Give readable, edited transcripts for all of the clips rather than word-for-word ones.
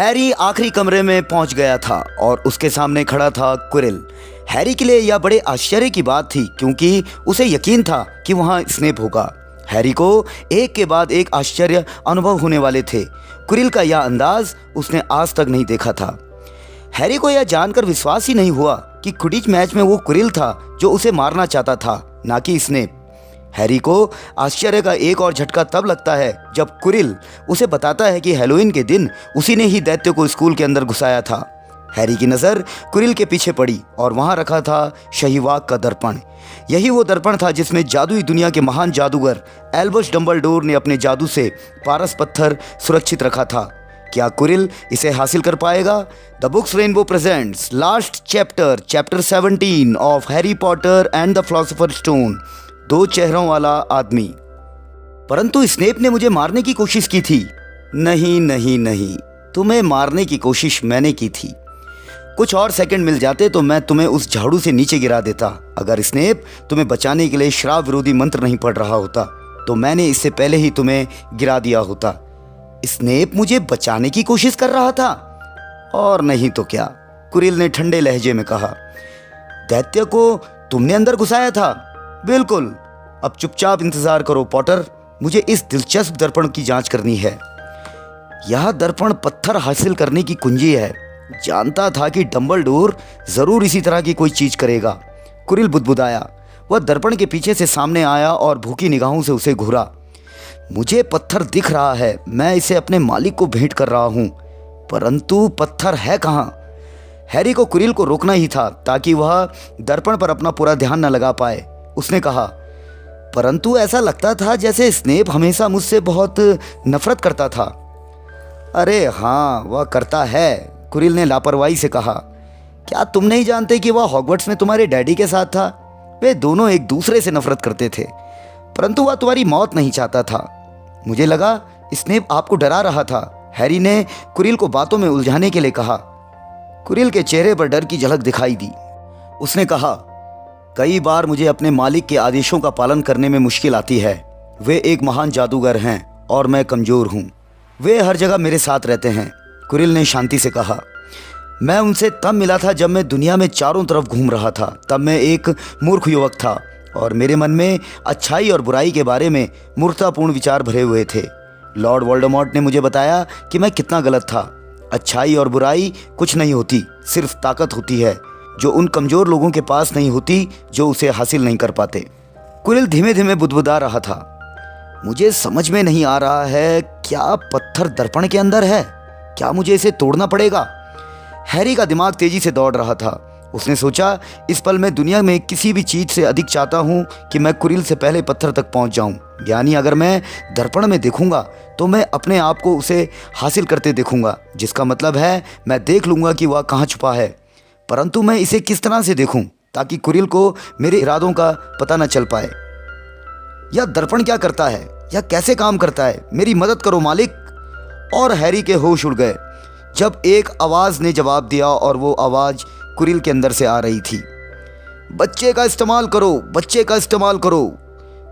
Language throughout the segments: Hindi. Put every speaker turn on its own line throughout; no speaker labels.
हैरी आखिरी कमरे में पहुंच गया था और उसके सामने खड़ा था क्विरिल। हैरी के लिए यह बड़े आश्चर्य की बात थी क्योंकि उसे यकीन था कि वहां स्नेप होगा। हैरी को एक के बाद एक आश्चर्य अनुभव होने वाले थे। क्विरिल का यह अंदाज उसने आज तक नहीं देखा था। हैरी को यह जानकर विश्वास ही नहीं हुआ कि क्विडिच मैच में वो क्विरिल था जो उसे मारना चाहता था, ना कि स्नेप। हैरी को आश्चर्य का एक और झटका तब लगता है जब क्विरिल उसे बताता है कि हैलोवीन के दिन उसी ने ही दैत्य को स्कूल के अंदर घुसाया था। हैरी की नज़र क्विरिल के पीछे पड़ी और वहां रखा था शहीवाग का दर्पण। यही वो दर्पण था जिसमें जादुई दुनिया के महान जादूगर एल्बस डम्बलडोर ने अपने जादू से पारस पत्थर सुरक्षित रखा था। क्या क्विरिल इसे हासिल कर पाएगा? The books rainbow presents last chapter 17 of Harry Potter and the philosopher stone, दो चेहरों वाला आदमी। परंतु स्नेप ने मुझे मारने की कोशिश की थी। नहीं नहीं नहीं, तुम्हें मारने की कोशिश मैंने की थी। कुछ और सेकंड मिल जाते तो मैं तुम्हें उस झाड़ू से नीचे गिरा देता। अगर स्नेप तुम्हें बचाने के लिए श्राप विरोधी मंत्र नहीं पढ़ रहा होता तो मैंने इससे पहले ही तुम्हें गिरा दिया होता। स्नेप मुझे बचाने की कोशिश कर रहा था? और नहीं तो क्या, क्विरिल ने ठंडे लहजे में कहा। दैत्य को तुमने अंदर घुसाया था? बिल्कुल। अब चुपचाप इंतजार करो पॉटर, मुझे इस दिलचस्प दर्पण की जांच करनी है। यह दर्पण पत्थर हासिल करने की कुंजी है। जानता था कि डम्बलडोर जरूर इसी तरह की कोई चीज करेगा। क्विरिल बुदबुदाया। वह दर्पण के पीछे से सामने आया और भूखी निगाहों से उसे घूरा। मुझे पत्थर दिख रहा है, मैं इसे अपने मालिक को भेंट कर रहा हूं, परंतु पत्थर है कहां? हैरी को क्विरिल को रोकना ही था ताकि वह दर्पण पर अपना पूरा ध्यान न लगा पाए। उसने कहा, परंतु ऐसा लगता था जैसे स्नेप हमेशा मुझसे बहुत नफरत करता था। अरे हाँ, वह करता है, क्विरिल ने लापरवाही से कहा। क्या तुम नहीं जानते कि वह हॉगवर्ट्स में तुम्हारे डैडी के साथ था? वे दोनों एक दूसरे से नफरत करते थे, परंतु वह तुम्हारी मौत नहीं चाहता था। मुझे लगा स्नेप आपको डरा रहा था, हैरी ने क्विरिल को बातों में उलझाने के लिए कहा। क्विरिल के चेहरे पर डर की झलक दिखाई दी। उसने कहा, कई बार मुझे अपने मालिक के आदेशों का पालन करने में मुश्किल आती है। वे एक महान जादूगर हैं और मैं कमज़ोर हूँ। वे हर जगह मेरे साथ रहते हैं, क्विरिल ने शांति से कहा। मैं उनसे तब मिला था जब मैं दुनिया में चारों तरफ घूम रहा था। तब मैं एक मूर्ख युवक था और मेरे मन में अच्छाई और बुराई के बारे में मूर्खतापूर्ण विचार भरे हुए थे। लॉर्ड वोल्डेमॉर्ट ने मुझे बताया कि मैं कितना गलत था। अच्छाई और बुराई कुछ नहीं होती, सिर्फ ताकत होती है जो उन कमज़ोर लोगों के पास नहीं होती जो उसे हासिल नहीं कर पाते। क्विरिल धीमे धीमे बुदबुदा रहा था। मुझे समझ में नहीं आ रहा है, क्या पत्थर दर्पण के अंदर है? क्या मुझे इसे तोड़ना पड़ेगा? हैरी का दिमाग तेजी से दौड़ रहा था। उसने सोचा, इस पल मैं दुनिया में किसी भी चीज़ से अधिक चाहता हूँ कि मैं क्विरिल से पहले पत्थर तक पहुँच जाऊँ। यानी अगर मैं दर्पण में देखूंगा तो मैं अपने आप को उसे हासिल करते देखूंगा, जिसका मतलब है मैं देख लूँगा कि वह कहाँ छुपा है। परंतु मैं इसे किस तरह से देखूं ताकि क्विरिल को मेरे इरादों का पता न चल पाए? यह दर्पण क्या करता है? यह कैसे काम करता है? मेरी मदद करो मालिक। और हैरी के होश उड़ गए जब एक आवाज़ ने जवाब दिया और वो आवाज़ क्विरिल के अंदर से आ रही थी। बच्चे का इस्तेमाल करो, बच्चे का इस्तेमाल करो।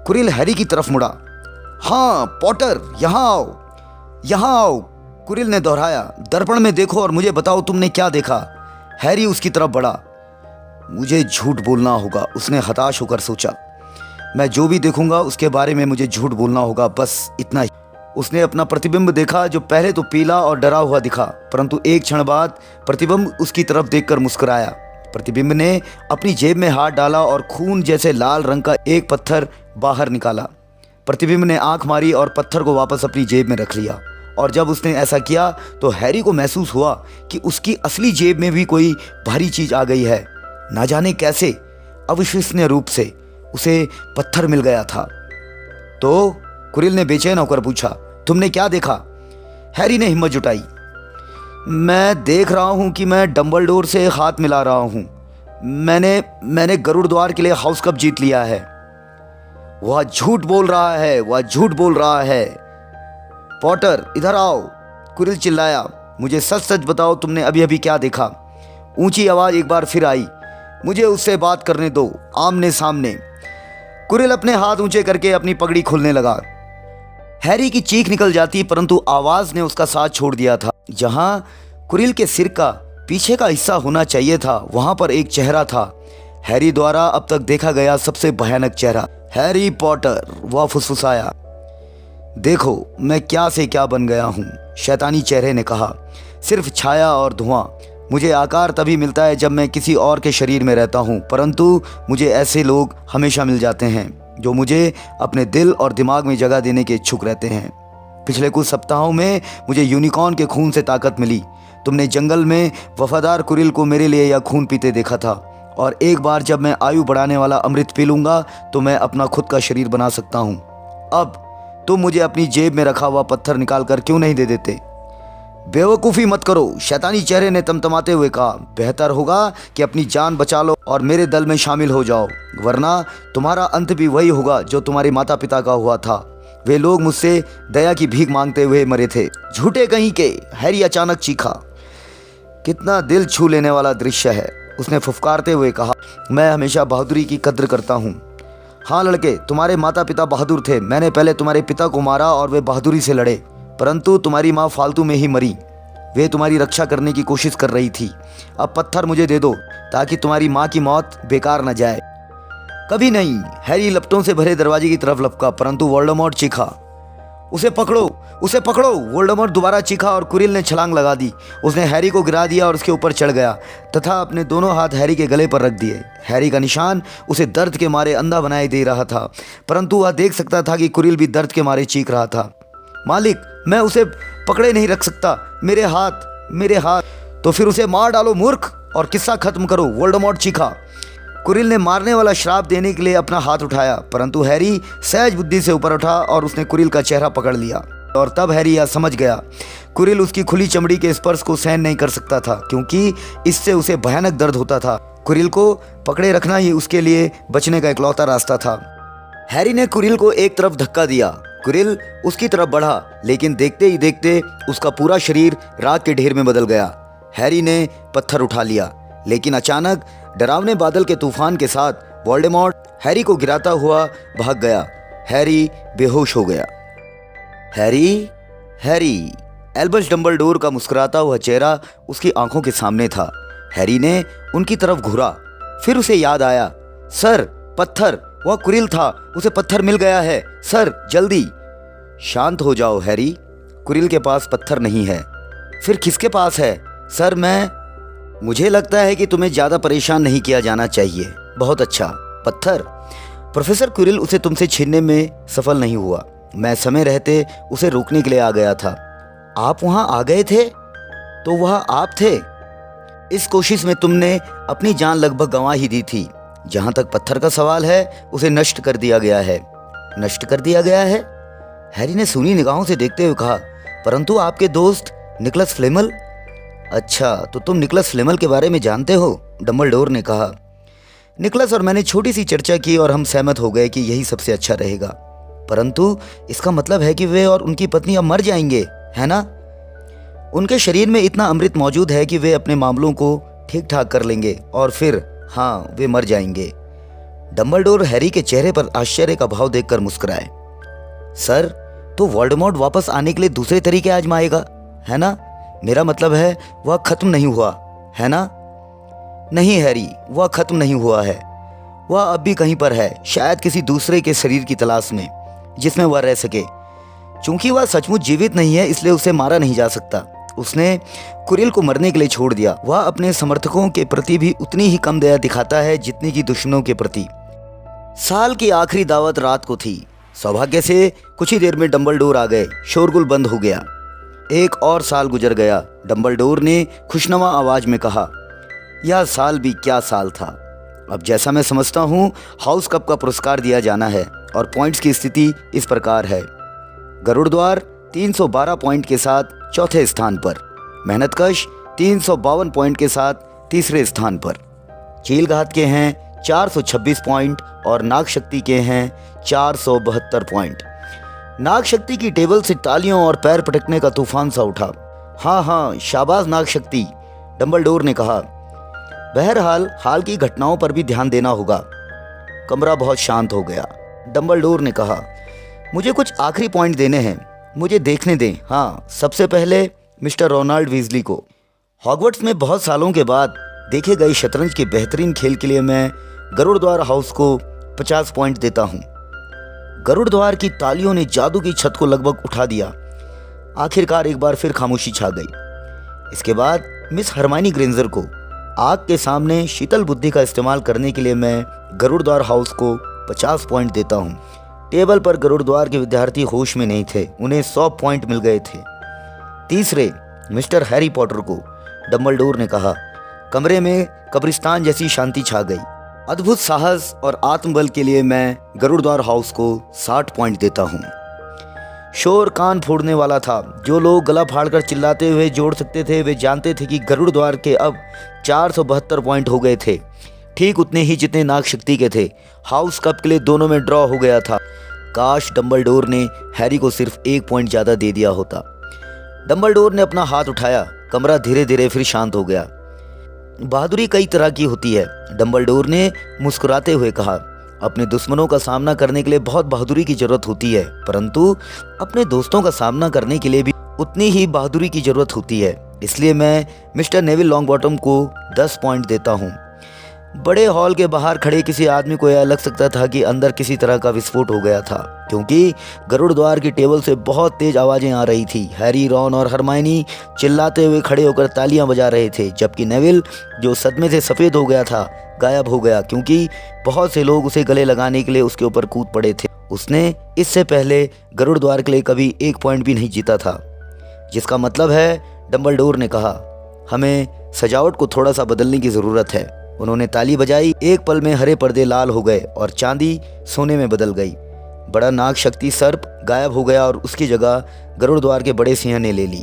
क्विरिल हैरी की तरफ मुड़ा। हाँ पॉटर, यहाँ आओ, यहाँ आओ, क्विरिल ने दोहराया। दर्पण में देखो और मुझे बताओ तुमने क्या देखा। हैरी उसकी तरफ बढ़ा। मुझे झूठ बोलना होगा, उसने हताश होकर सोचा। मैं जो भी देखूंगा उसके बारे में मुझे झूठ बोलना होगा, बस इतना ही। उसने अपना प्रतिबिंब देखा जो पहले तो पीला और डरा हुआ दिखा, परंतु एक क्षण बाद प्रतिबिंब उसकी तरफ देखकर मुस्कुराया। प्रतिबिंब ने अपनी जेब में हाथ डाला और खून जैसे लाल रंग का एक पत्थर बाहर निकाला। प्रतिबिंब ने आंख मारी और पत्थर को वापस अपनी जेब में रख लिया। और जब उसने ऐसा किया तो हैरी को महसूस हुआ कि उसकी असली जेब में भी कोई भारी चीज आ गई है। ना जाने कैसे अविश्वसनीय रूप से उसे पत्थर मिल गया था। तो क्विरिल ने बेचैन होकर पूछा, तुमने क्या देखा? हैरी ने हिम्मत जुटाई। मैं देख रहा हूं कि मैं डम्बलडोर से हाथ मिला रहा हूं। मैंने गरुड़ द्वार के लिए हाउस कप जीत लिया है। वह झूठ बोल रहा है, वह झूठ बोल रहा है। पॉटर इधर आओ, क्विरिल चिल्लाया। मुझे सच सच बताओ, तुमने अभी अभी क्या देखा? ऊंची आवाज़ एक बार फिर आई। मुझे उससे बात करने दो, आमने सामने। क्विरिल अपने हाथ ऊंचे करके अपनी पगड़ी खोलने लगा। हैरी की चीख निकल जाती परंतु आवाज़ ने उसका साथ छोड़ दिया था। जहाँ कुरिल के सिर का पीछे का हिस्सा होना चाहिए था, वहाँ पर एक चेहरा था, हैरी द्वारा अब तक देखा गया सबसे भयानक चेहरा। हैरी पॉटर, वह फुसफुसाया। देखो मैं क्या से क्या बन गया हूँ, शैतानी चेहरे ने कहा। सिर्फ छाया और धुआं। मुझे आकार तभी मिलता है जब मैं किसी और के शरीर में रहता हूँ, परंतु मुझे ऐसे लोग हमेशा मिल जाते हैं जो मुझे अपने दिल और दिमाग में जगह देने के इच्छुक रहते हैं। पिछले कुछ सप्ताहों में मुझे यूनिकॉर्न के खून से ताकत मिली। तुमने जंगल में वफादार कुरिल को मेरे लिए यह खून पीते देखा था, और एक बार जब मैं आयु बढ़ाने वाला अमृत पी लूँगा तो मैं अपना खुद का शरीर बना सकता हूँ। अब तुम मुझे अपनी जेब में रखा हुआ पत्थर निकाल कर क्यों नहीं दे देते? बेवकूफ़ी मत करो, शैतानी चेहरे ने तमतमाते हुए कहा। बेहतर होगा कि अपनी जान बचा लो और मेरे दल में शामिल हो जाओ, वरना तुम्हारा अंत भी वही होगा जो तुम्हारे माता पिता का हुआ था। वे लोग मुझसे दया की भीख मांगते हुए मरे थे। झूठे कहीं के, हैरी अचानक चीखा। कितना दिल छू लेने वाला दृश्य है, उसने फुफकारते हुए कहा। मैं हमेशा बहादुरी की कद्र करता हूँ। हाँ लड़के, तुम्हारे माता पिता बहादुर थे। मैंने पहले तुम्हारे पिता को मारा और वे बहादुरी से लड़े, परंतु तुम्हारी माँ फालतू में ही मरी। वे तुम्हारी रक्षा करने की कोशिश कर रही थी। अब पत्थर मुझे दे दो ताकि तुम्हारी माँ की मौत बेकार न जाए। कभी नहीं। हैरी लपटों से भरे दरवाजे की तरफ लपका, परंतु वोल्डेमॉर्ट चीखा। उसे पकड़ो, उसे पकड़ो! वोल्डेमॉर्ट दोबारा चीखा और कुरिल ने छलांग लगा दी। उसने हैरी को गिरा दिया और उसके ऊपर चढ़ गया तथा अपने दोनों हाथ हैरी के गले पर रख दिए। हैरी का निशान उसे दर्द के मारे अंधा बनाए दे रहा था, परंतु वह देख सकता था कि कुरिल भी दर्द के मारे चीख रहा था। मालिक, मैं उसे पकड़े नहीं रख सकता, मेरे हाथ। तो फिर उसे मार डालो मूर्ख, और किस्सा खत्म करो, वोल्डेमॉर्ट चीखा। कुरिल ने मारने वाला श्राप देने के लिए अपना हाथ उठाया, परंतु हैरी सहज बुद्धि से ऊपर उठा और उसने कुरिल का चेहरा पकड़ लिया। और तब हैरी यह समझ गया, कुरिल उसकी खुली चमड़ी के स्पर्श को सहन नहीं कर सकता था, क्योंकि इससे उसे भयानक दर्द होता था। कुरिल को पकड़े रखना ही उसके लिए बचने का इकलौता रास्ता था। हैरी ने कुरिल को एक तरफ धक्का दिया। कुरिल उसकी तरफ बढ़ा, लेकिन देखते ही देखते उसका पूरा शरीर राख के ढेर में बदल गया। हैरी ने पत्थर उठा लिया, लेकिन अचानक डरावने बादल के तूफान के साथ वोल्डेमॉर्ट हैरी को गिराता हुआ भाग गया। हैरी बेहोश हो गया। हैरी! एल्बस डंबलडोर का मुस्कुराता हुआ चेहरा उसकी आंखों के सामने था। हैरी ने उनकी तरफ घूरा, फिर उसे याद आया। सर, पत्थर! वह कुरिल था, उसे पत्थर मिल गया है। सर, जल्दी! शांत हो जाओ हैरी, कुरिल के पास पत्थर नहीं है। फिर किसके पास है? सर, मुझे लगता है कि तुम्हें ज़्यादा परेशान नहीं किया जाना चाहिए। बहुत अच्छा, पत्थर? प्रोफेसर कुरिल उसे तुमसे छीनने में सफल नहीं हुआ। मैं समय रहते उसे रोकने के लिए आ गया था। आप वहाँ आ गए थे? तो वह आप थे। इस कोशिश में तुमने अपनी जान लगभग गंवा ही दी थी। जहाँ तक पत्थर का सवाल है, उसे नष्ट कर दिया गया है। नष्ट कर दिया गया है? हैरी ने सूनी निगाहों से देखते हुए कहा। परंतु आपके दोस्त निकोलस फ्लेमल? अच्छा, तो तुम निकोलस फ्लेमल के बारे में जानते हो? डंबलडोर ने कहा। निकोलस और मैंने छोटी सी चर्चा की और हम सहमत हो गए कि यही सबसे अच्छा रहेगा। परंतु इसका मतलब है कि वे और उनकी पत्नी अब मर जाएंगे, है ना? उनके शरीर में इतना अमृत मौजूद है कि वे अपने मामलों को ठीक ठाक कर लेंगे और फिर हाँ, वे मर जाएंगे। डंबलडोर हैरी के चेहरे पर आश्चर्य का भाव देखकर मुस्कुराए। सर, तो वोल्डेमॉर्ट वापस आने के लिए दूसरे तरीके आजमाएगा, है ना? मेरा मतलब है वह खत्म नहीं हुआ, है ना? नहीं हैरी, वह खत्म नहीं हुआ है। वह अब भी कहीं पर है, शायद किसी दूसरे के शरीर की तलाश में जिसमें वह रह सके। चूंकि वह सचमुच जीवित नहीं है, इसलिए उसे मारा नहीं जा सकता। उसने कुरिल को मरने के लिए छोड़ दिया। वह अपने समर्थकों के प्रति भी उतनी ही कम दया दिखाता है जितनी कि दुश्मनों के प्रति। साल की आखिरी दावत रात को थी। सौभाग्य से कुछ ही देर में डंबलडोर आ गए। शोरगुल बंद हो गया। एक और साल गुजर गया। डंबलडोर ने खुशनुमा आवाज में कहा, यह साल भी क्या साल था। अब जैसा मैं समझता हूँ, हाउस कप का पुरस्कार दिया जाना है और पॉइंट्स की स्थिति इस प्रकार है। गरुड़द्वार 312 पॉइंट के साथ चौथे स्थान पर, मेहनतकश 352 पॉइंट के साथ तीसरे स्थान पर, चीलघात के हैं 426 पॉइंट और नागशक्ति के हैं 472 पॉइंट। नागशक्ति की टेबल से तालियों और पैर पटकने का तूफान सा उठा। हाँ, शाबाश नागशक्ति, डंबलडोर ने कहा। बहरहाल हाल की घटनाओं पर भी ध्यान देना होगा। कमरा बहुत शांत हो गया। डंबलडोर ने कहा, मुझे कुछ आखिरी पॉइंट देने हैं, मुझे देखने दें। हाँ, सबसे पहले मिस्टर रोनाल्ड वीजली को। हॉगवर्ट्स में बहुत सालों के बाद देखे गए शतरंज के बेहतरीन खेल के लिए मैं गरुड़ द्वार हाउस को 50 पॉइंट देता हूँ। गरुड़ द्वार की तालियों ने जादू की छत को लगभग उठा दिया। आखिरकार एक बार फिर खामोशी छा गई। इसके बाद मिस हरमाइनी ग्रेंजर को आग के सामने शीतल बुद्धि का इस्तेमाल करने के लिए मैं गरुड़ द्वार हाउस को 50 पॉइंट देता हूँ। टेबल पर गरुड़ द्वार के विद्यार्थी होश में नहीं थे, उन्हें 100 पॉइंट मिल गए थे। तीसरे मिस्टर हैरी पॉटर को डंबलडोर ने कहा। कमरे में कब्रिस्तान जैसी शांति छा गई। अद्भुत साहस और आत्मबल के लिए मैं गरुड़ द्वार हाउस को 60 पॉइंट देता हूँ। शोर कान फोड़ने वाला था। जो लोग गला फाड़कर चिल्लाते हुए जोड़ सकते थे वे जानते थे कि गरुड़ द्वार के अब 472 पॉइंट हो गए थे, ठीक उतने ही जितने नाग शक्ति के थे। हाउस कप के लिए दोनों में ड्रॉ हो गया था। काश डंबलडोर ने हैरी को सिर्फ 1 पॉइंट ज़्यादा दे दिया होता। डंबलडोर ने अपना हाथ उठाया। कमरा धीरे धीरे फिर शांत हो गया। बहादुरी कई तरह की होती है, डंबलडोर ने मुस्कुराते हुए कहा। अपने दुश्मनों का सामना करने के लिए बहुत बहादुरी की जरूरत होती है, परंतु अपने दोस्तों का सामना करने के लिए भी उतनी ही बहादुरी की जरूरत होती है। इसलिए मैं मिस्टर नेविल लॉन्गबॉटम को 10 पॉइंट देता हूँ। बड़े हॉल के बाहर खड़े किसी आदमी को यह लग सकता था कि अंदर किसी तरह का विस्फोट हो गया था, क्योंकि गरुड़ द्वार की टेबल से बहुत तेज आवाजें आ रही थी। हैरी, रॉन और हरमाइनी चिल्लाते हुए खड़े होकर तालियां बजा रहे थे, जबकि नेविल, जो सदमे से सफ़ेद हो गया था, गायब हो गया, क्योंकि बहुत से लोग उसे गले लगाने के लिए उसके ऊपर कूद पड़े थे। उसने इससे पहले गरुड़ द्वार के लिए कभी 1 पॉइंट भी नहीं जीता था। जिसका मतलब है, डंबलडोर ने कहा, हमें सजावट को थोड़ा सा बदलने की ज़रूरत है। उन्होंने ताली बजाई। एक पल में हरे पर्दे लाल हो गए और चांदी सोने में बदल गई। बड़ा नाग शक्ति सर्प गायब हो गया और उसकी जगह गरुड़ द्वार के बड़े सिंह ने ले ली।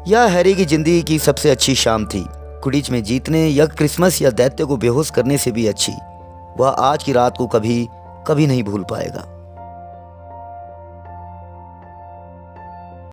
यह हैरी की जिंदगी की सबसे अच्छी शाम थी। क्विडिच में जीतने या क्रिसमस या दैत्य को बेहोश करने से भी अच्छी। वह आज की रात को कभी नहीं भूल पाएगा।